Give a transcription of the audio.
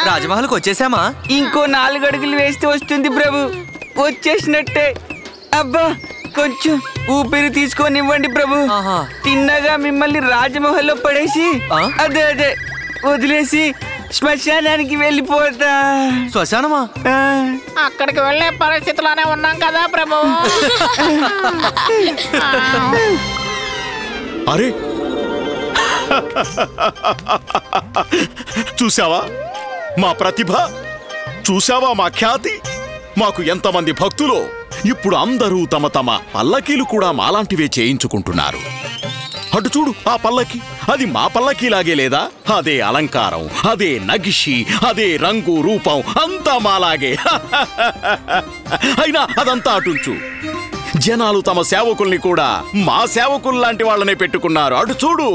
రాజమహల్కి వచ్చేసామా? ఇంకో 4 అడుగులు వేస్తే వస్తుంది ప్రభు. వచ్చేసినట్టే. అబ్బా కొంచెం ఊపిరి తీసుకొనివ్వండి ప్రభు. తిన్నగా మిమ్మల్ని రాజమహల్లో పడేసి అదే వదిలేసి శ్మశానానికి వెళ్ళిపోతా. శ్మశానమా? అక్కడికి వెళ్ళే పరిస్థితిలోనే ఉన్నాం కదా ప్రభు. అరే చూసావా మా ప్రతిభ, చూసావా మా ఖ్యాతి, మాకు ఎంతమంది భక్తులు. ఇప్పుడు అందరూ తమ తమ పల్లకీలు కూడా మాలాంటివే చేయించుకుంటున్నారు. అటు చూడు ఆ పల్లకి, అది మా పల్లకీలాగే లేదా? అదే అలంకారం, అదే నగిషి, అదే రంగు రూపం అంతా మాలాగే. అయినా అదంతా అటుంచు, జనాలు తమ సేవకుల్ని కూడా మా సేవకుల్లాంటి వాళ్ళనే పెట్టుకున్నారు. అటు చూడు.